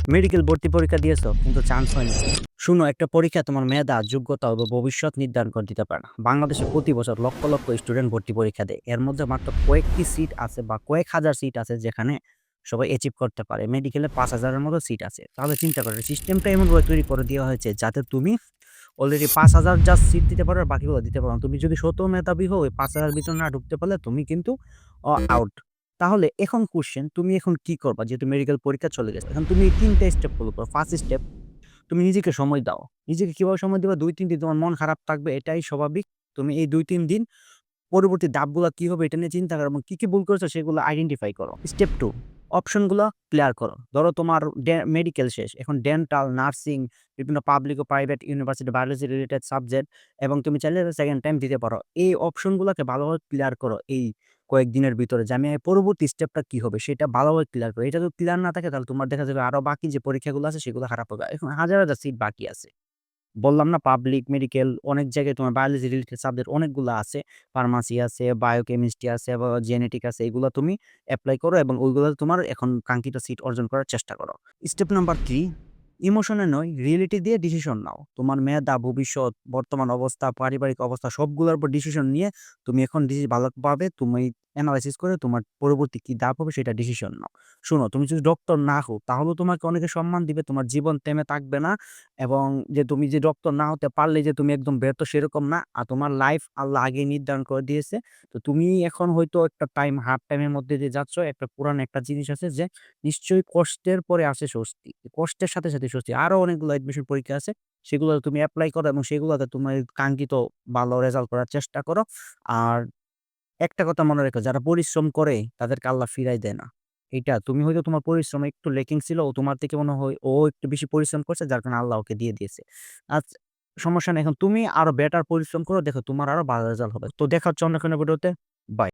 Medical ভর্তি পরীক্ষা দিয়েছো কিন্তু চান্স হয়নি। শুনো, একটা পরীক্ষা তোমার মেধা, যোগ্যতা ও ভবিষ্যৎ নির্ধারণ করে দিতে পারে না। বাংলাদেশে প্রতি বছর লক্ষ লক্ষ স্টুডেন্ট ভর্তি পরীক্ষা দেয়। এর মধ্যে মাত্র কয়েকটি সিট আছে বা কয়েক হাজার সিট আছে যেখানে সবাই অ্যাচিভ করতে পারে। মেডিকেলে ৫,০০০ এর মতো সিট আছে। তাহলে চিন্তা করো, সিস্টেমটা এমনভাবে তৈরি করে দেওয়া হয়েছে যাতে তুমি অলরেডি ৫,০০০ জাস্ট সিট দিতে পারো আর বাকিগুলো দিতে পারো না। তুমি যদি শত মেধাবী হও, ওই ৫,০০০ ভিতরে না ঢুকতে পারলে তুমি কিন্তু আউট। তাহলে এখন কোয়েশ্চেন, তুমি এখন কি করবা? যেহেতু মেডিকেল পরীক্ষা চলে গেছে। এখন তুমি এই ৩ টা স্টেপ ফলো করো। ফার্স্ট স্টেপ, তুমি নিজেকে সময় দাও। নিজেকে কিভাবে সময় দিবা? ২-৩ দিন তোমার মন খারাপ থাকবে, এটাই স্বাভাবিক। তুমি এই ২-৩ দিন পরবর্তী ধাপগুলা কি হবে এটা নিয়ে চিন্তা করো এবং কি ভুল করেছো সেগুলো আইডেন্টিফাই করো। স্টেপ ২, অপশনগুলো ক্লিয়ার করো। ধরো তোমার মেডিকেল শেষ। এখন ডেন্টাল, নার্সিং, বিভিন্ন পাবলিক ও private university biology related subject এবং তুমি চাইলে সেকেন্ড টাইম দিতে পারো। এই অপশনগুলোকে ভালোভাবে ক্লিয়ার করো এই কয়েকদিনের ভিতরে যে আমি পরবর্তী স্টেপটা কি হবে সেটা ভালোভাবে ক্লিয়ার করো। এটা যদি ক্লিয়ার না থাকে তাহলে তোমার দেখা যাবে আরো বাকি যে পরীক্ষাগুলো আছে সেগুলো খারাপ হবে। এখন হাজার, হাজার সিট বাকি আছে। বললাম না, পাবলিক, মেডিকেল অনেক জায়গায় তোমার বায়োলজি রিলেটেড সাবজেক্ট অনেকগুলা আছে। ফার্মাসি আছে, বায়োকেমিস্ট্রি আছে বা জেনেটিক আছে। এগুলা তুমি এপ্লাই করো এবং ওইগুলাতে তোমার এখন কাঙ্ক্ষিত সিট অর্জন করার চেষ্টা করো। স্টেপ নাম্বার ৩, ইমোশনে নয় রিয়েলিটি দিয়ে ডিসিশন নাও। তোমার মেধা, ভবিষ্যৎ, বর্তমান অবস্থা, পারিবারিক অবস্থা সবগুলোর উপর ডিসিশন নিয়ে তুমি এখন ভালোভাবে তুমি এনালাইসিস করে তোমার পরবর্তী কি ধাপ হবে সেটা ডিসিশন নাও। শোনো, তুমি যদি ডক্টর না হও তাহলেও তোমাকে অনেকে সম্মান দিবে। তোমার জীবন থেমে থাকবে না। এবং যে তুমি যে ডক্টর না হতে পারলে যে তুমি একদম ব্যর্থ সেরকম না। আর তোমার লাইফ আল্লাহ আগেই নির্ধারণ করে দিয়েছে। তো তুমি এখন হয়তো একটা টাইম হার্ড টাইম এর মধ্যে দিয়ে যাচ্ছ। একটা পুরান একটা জিনিস আছে যে নিশ্চয়ই কষ্টের পরে আসে স্বস্তি। কষ্টের সাথে, সাথে স্বস্তি। আরো অনেকগুলো এডমিশন পরীক্ষা আছে। সেগুলো তুমি এপ্লাই করো এবং সেগুলোতে তুমি কাঙ্ক্ষিত ভালো রেজাল্ট করার চেষ্টা করো। আর একটা কথা মনে রেখো, যারা পরিশ্রম করে তাদেরকে আল্লাহ ফিরাই দেয় না। এইটা তুমি হয়তো তোমার পরিশ্রমে একটু ল্যাকিং ছিল। ও তোমার থেকে মনে হয় ও একটু বেশি পরিশ্রম করছে যার কারণে আল্লাহ ওকে দিয়ে দিয়েছে। আচ্ছা, সমস্যা নাই। এখন তুমি আরো বেটার পরিশ্রম করো। দেখো তোমার আরো ভালো রেজাল্ট হবে। তো দেখা হচ্ছে অন্য কোনো ভিডিওতে। বাই।